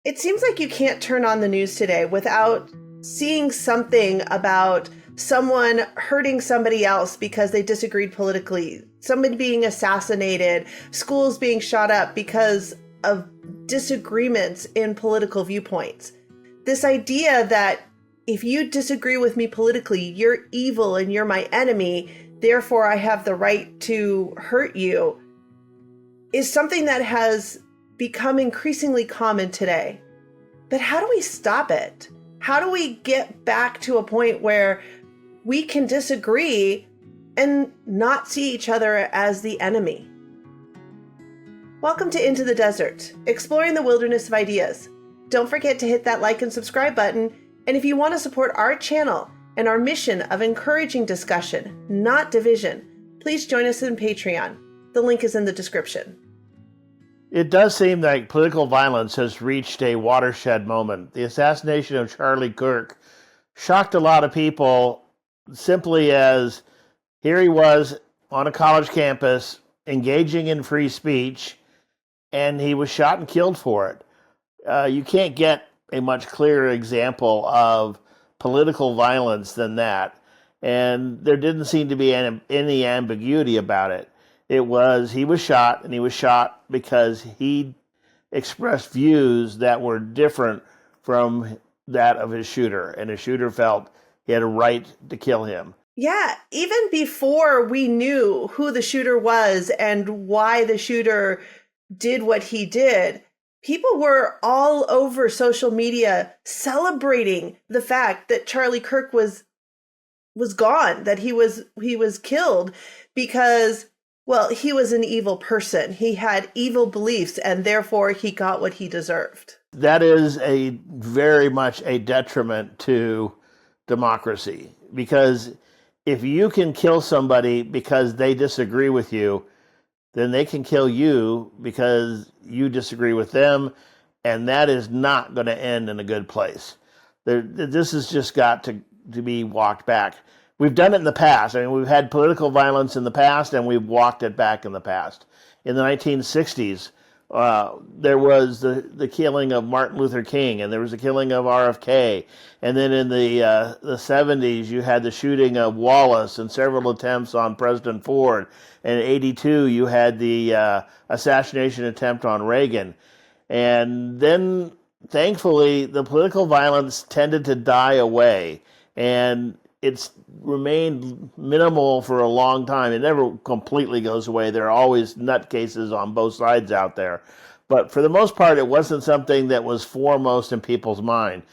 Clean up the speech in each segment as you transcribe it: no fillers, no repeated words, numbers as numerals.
It seems like you can't turn on the news today without seeing something about someone hurting somebody else because they disagreed politically, somebody being assassinated, schools being shot up because of disagreements in political viewpoints. This idea that if you disagree with me politically, you're evil and you're my enemy, therefore I have the right to hurt you, is something that has become increasingly common today. But how do we stop it? How do we get back to a point where we can disagree and not see each other as the enemy? Welcome to Into the Desert, exploring the wilderness of ideas. Don't forget to hit that like and subscribe button. And if you want to support our channel and our mission of encouraging discussion, not division, please join us in Patreon. The link is in the description. It does seem like political violence has reached a watershed moment. The assassination of Charlie Kirk shocked a lot of people simply as here he was on a college campus engaging in free speech, and he was shot and killed for it. You can't get a much clearer example of political violence than that. And there didn't seem to be any ambiguity about it. He was shot, and he was shot because he expressed views that were different from that of his shooter, and his shooter felt he had a right to kill him. Yeah, even before we knew who the shooter was and why the shooter did what he did, people were all over social media celebrating the fact that Charlie Kirk was gone, that he was killed because, well, he was an evil person. He had evil beliefs, and therefore he got what he deserved. That is very much a detriment to democracy, because if you can kill somebody because they disagree with you, then they can kill you because you disagree with them, and that is not going to end in a good place. This has just got to be walked back. We've done it in the past. I mean, we've had political violence in the past, and we've walked it back in the past. In the 1960s, there was the killing of Martin Luther King, and there was the killing of RFK. And then in the 70s, you had the shooting of Wallace and several attempts on President Ford. And in 82, you had the assassination attempt on Reagan. And then, thankfully, the political violence tended to die away. And it's remained minimal for a long time. It never completely goes away. There are always nutcases on both sides out there. But for the most part, it wasn't something that was foremost in people's mind.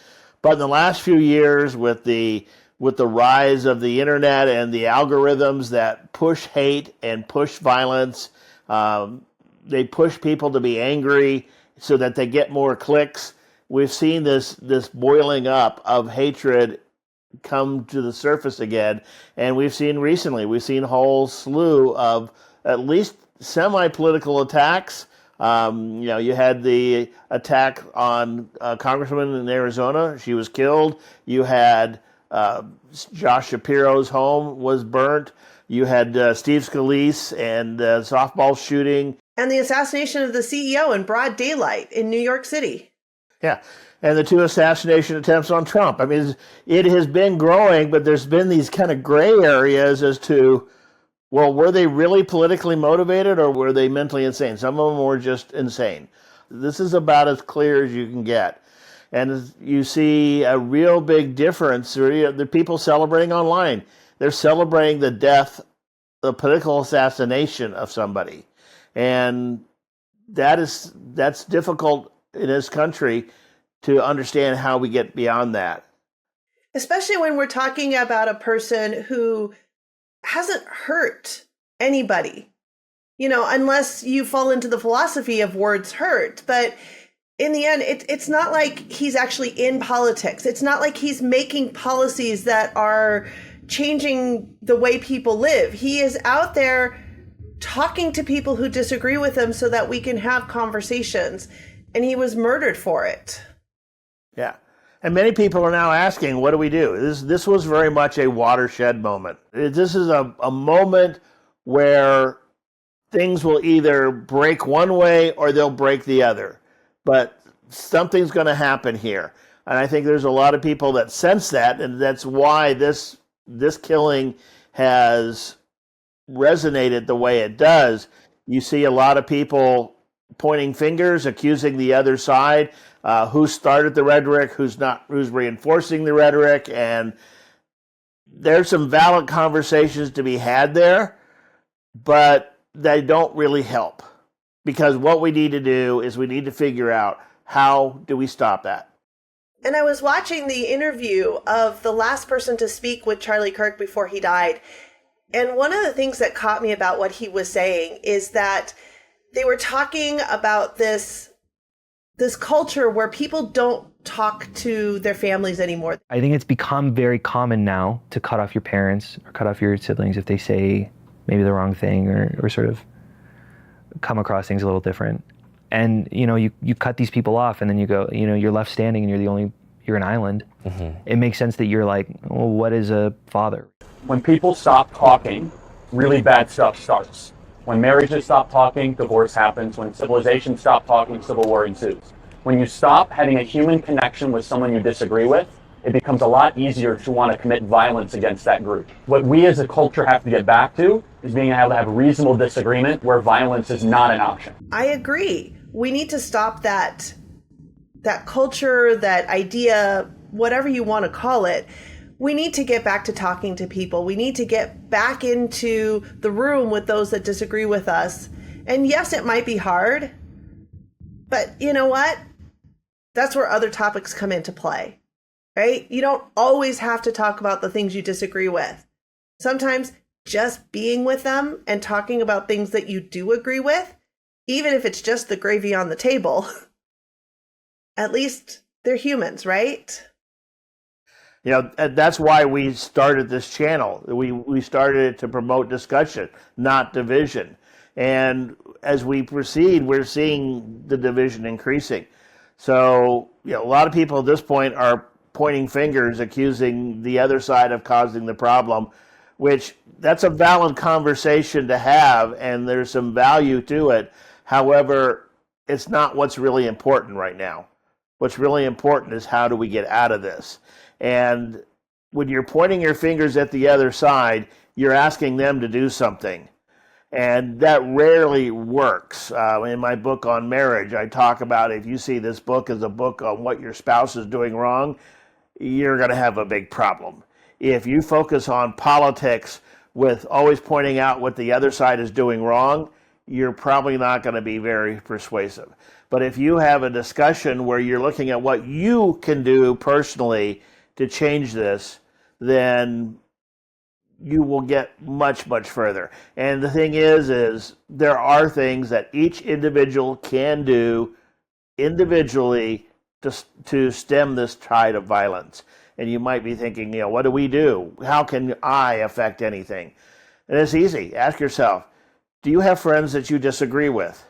But in the last few years, with the rise of the internet and the algorithms that push hate and push violence, they push people to be angry so that they get more clicks. We've seen this boiling up of hatred come to the surface again, and we've seen a whole slew of at least semi-political attacks. You had the attack on a congresswoman in Arizona. She was killed. You had Josh Shapiro's home was burnt. You had Steve Scalise and softball shooting. And the assassination of the CEO in broad daylight in New York City. Yeah. And the 2 assassination attempts on Trump. I mean, it has been growing, but there's been these kind of gray areas as to, well, were they really politically motivated or were they mentally insane? Some of them were just insane. This is about as clear as you can get. And you see a real big difference. The people celebrating online, they're celebrating the death, the political assassination of somebody. And that's difficult in this country to understand how we get beyond that. Especially when we're talking about a person who hasn't hurt anybody, unless you fall into the philosophy of words hurt. But in the end, it's not like he's actually in politics. It's not like he's making policies that are changing the way people live. He is out there talking to people who disagree with him so that we can have conversations. And he was murdered for it. Yeah. And many people are now asking, what do we do? This was very much a watershed moment. This is a moment where things will either break one way or they'll break the other. But something's going to happen here. And I think there's a lot of people that sense that, and that's why this killing has resonated the way it does. You see a lot of people pointing fingers, accusing the other side, who started the rhetoric, who's reinforcing the rhetoric, and there's some valid conversations to be had there, but they don't really help, because what we need to do is we need to figure out, how do we stop that? And I was watching the interview of the last person to speak with Charlie Kirk before he died. And one of the things that caught me about what he was saying is that they were talking about this culture where people don't talk to their families anymore. I think it's become very common now to cut off your parents or cut off your siblings if they say maybe the wrong thing or sort of come across things a little different. And, you cut these people off, and then you go, you're left standing and you're an island. Mm-hmm. It makes sense that you're like, well, what is a father? When people stop talking, really bad stuff starts. When marriages stop talking, divorce happens. When civilizations stop talking, civil war ensues. When you stop having a human connection with someone you disagree with, it becomes a lot easier to want to commit violence against that group. What we as a culture have to get back to is being able to have reasonable disagreement where violence is not an option. I agree. We need to stop that culture, that idea, whatever you want to call it. We need to get back to talking to people. We need to get back into the room with those that disagree with us. And yes, it might be hard, but you know what? That's where other topics come into play, right? You don't always have to talk about the things you disagree with. Sometimes just being with them and talking about things that you do agree with, even if it's just the gravy on the table, at least they're humans, right? That's why we started this channel. We started it to promote discussion, not division. And as we proceed, we're seeing the division increasing. So, a lot of people at this point are pointing fingers, accusing the other side of causing the problem, which that's a valid conversation to have, and there's some value to it. However, it's not what's really important right now. What's really important is, how do we get out of this? And when you're pointing your fingers at the other side, you're asking them to do something. And that rarely works. In my book on marriage, I talk about, if you see this book as a book on what your spouse is doing wrong, you're going to have a big problem. If you focus on politics with always pointing out what the other side is doing wrong, you're probably not going to be very persuasive. But if you have a discussion where you're looking at what you can do personally to change this, then you will get much, much further. And the thing is there are things that each individual can do individually to stem this tide of violence. And you might be thinking, what do we do? How can I affect anything? And it's easy. Ask yourself, do you have friends that you disagree with?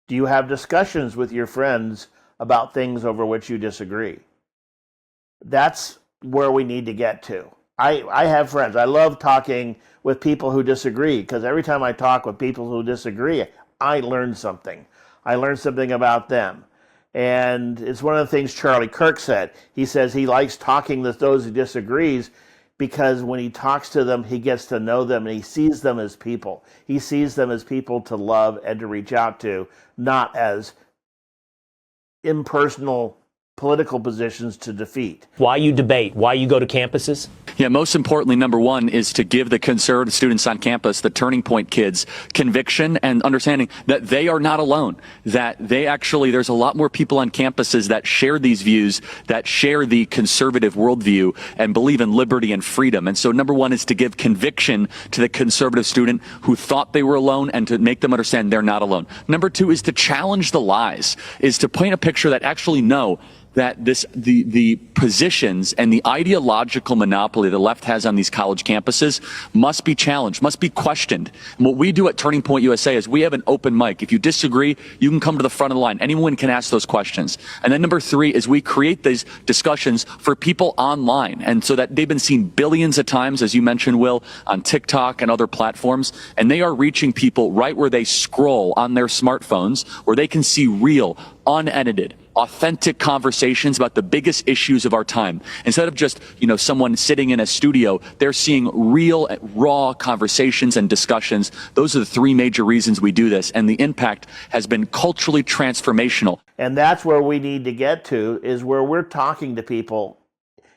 Do you have discussions with your friends about things over which you disagree? That's where we need to get to. I have friends. I love talking with people who disagree, because every time I talk with people who disagree, I learn something. I learn something about them. And it's one of the things Charlie Kirk said. He says he likes talking with those he disagrees, because when he talks to them, he gets to know them, and he sees them as people. He sees them as people to love and to reach out to, not as impersonal political positions to defeat. Why you debate, why you go to campuses? Yeah, most importantly, number one is to give the conservative students on campus, the Turning Point kids, conviction and understanding that they are not alone, that there's a lot more people on campuses that share these views, that share the conservative worldview and believe in liberty and freedom. And so number one is to give conviction to the conservative student who thought they were alone, and to make them understand they're not alone. Number two is to challenge the lies, is to paint a picture that actually that the positions and the ideological monopoly the left has on these college campuses must be challenged, must be questioned. And what we do at Turning Point USA is we have an open mic. If you disagree, you can come to the front of the line. Anyone can ask those questions. And then number three is we create these discussions for people online, and so that they've been seen billions of times, as you mentioned, Will, on TikTok and other platforms, and they are reaching people right where they scroll on their smartphones, where they can see real, unedited, authentic conversations about the biggest issues of our time. Instead of just, someone sitting in a studio, they're seeing real, raw conversations and discussions. Those are the three major reasons we do this. And the impact has been culturally transformational. And that's where we need to get to, is where we're talking to people,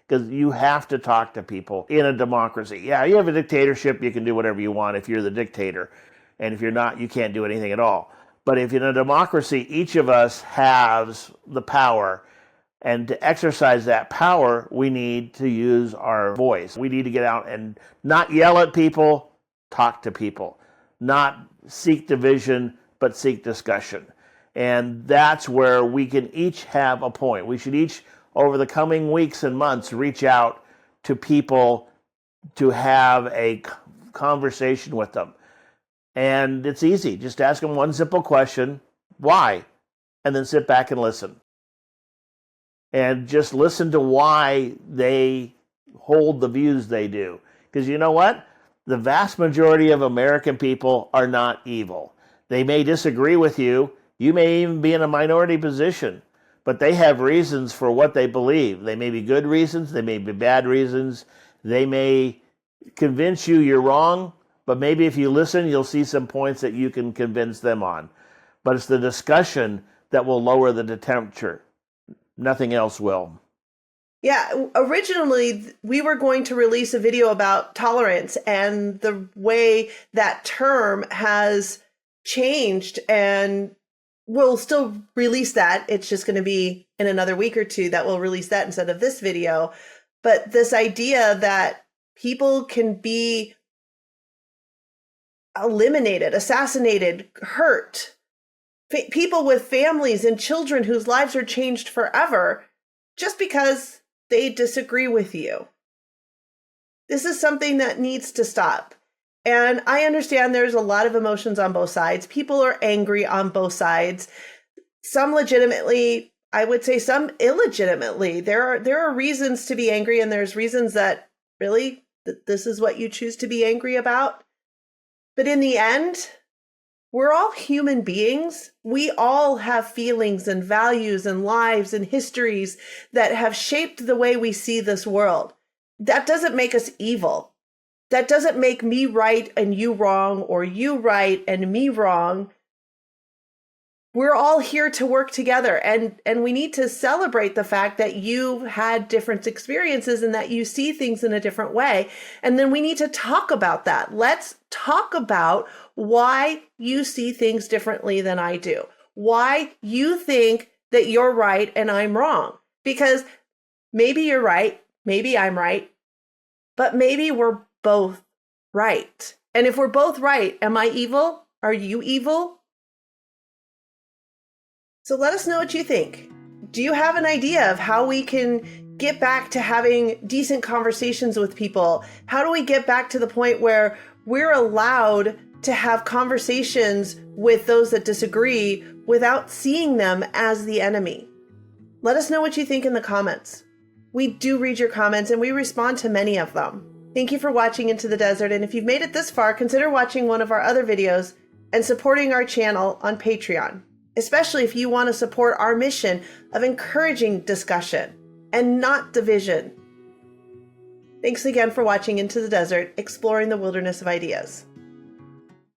because you have to talk to people in a democracy. Yeah, you have a dictatorship, you can do whatever you want if you're the dictator. And if you're not, you can't do anything at all. But if in a democracy, each of us has the power, and to exercise that power, we need to use our voice. We need to get out and not yell at people, talk to people. Not seek division, but seek discussion. And that's where we can each have a point. We should each, over the coming weeks and months, reach out to people to have a conversation with them. And it's easy. Just ask them one simple question, why? And then sit back and listen. And just listen to why they hold the views they do. Because you know what? The vast majority of American people are not evil. They may disagree with you. You may even be in a minority position. But they have reasons for what they believe. They may be good reasons. They may be bad reasons. They may convince you you're wrong. But maybe if you listen, you'll see some points that you can convince them on. But it's the discussion that will lower the temperature. Nothing else will. Yeah, originally we were going to release a video about tolerance and the way that term has changed, and we'll still release that. It's just going to be in another week or two that we'll release that instead of this video. But this idea that people can be eliminated, assassinated, hurt, people with families and children whose lives are changed forever just because they disagree with you. This is something that needs to stop. And I understand there's a lot of emotions on both sides. People are angry on both sides. Some legitimately, I would say some illegitimately. There are reasons to be angry, and there's reasons that really this is what you choose to be angry about. But in the end, we're all human beings. We all have feelings and values and lives and histories that have shaped the way we see this world. That doesn't make us evil. That doesn't make me right and you wrong, or you right and me wrong. We're all here to work together, and we need to celebrate the fact that you've had different experiences and that you see things in a different way. And then we need to talk about that. Let's talk about why you see things differently than I do. Why you think that you're right and I'm wrong. Because maybe you're right, maybe I'm right, but maybe we're both right. And if we're both right, am I evil? Are you evil? So let us know what you think. Do you have an idea of how we can get back to having decent conversations with people? How do we get back to the point where we're allowed to have conversations with those that disagree without seeing them as the enemy? Let us know what you think in the comments. We do read your comments and we respond to many of them. Thank you for watching Into the Desert. And if you've made it this far, consider watching one of our other videos and supporting our channel on Patreon, especially if you want to support our mission of encouraging discussion and not division. Thanks again for watching Into the Desert, exploring the wilderness of ideas.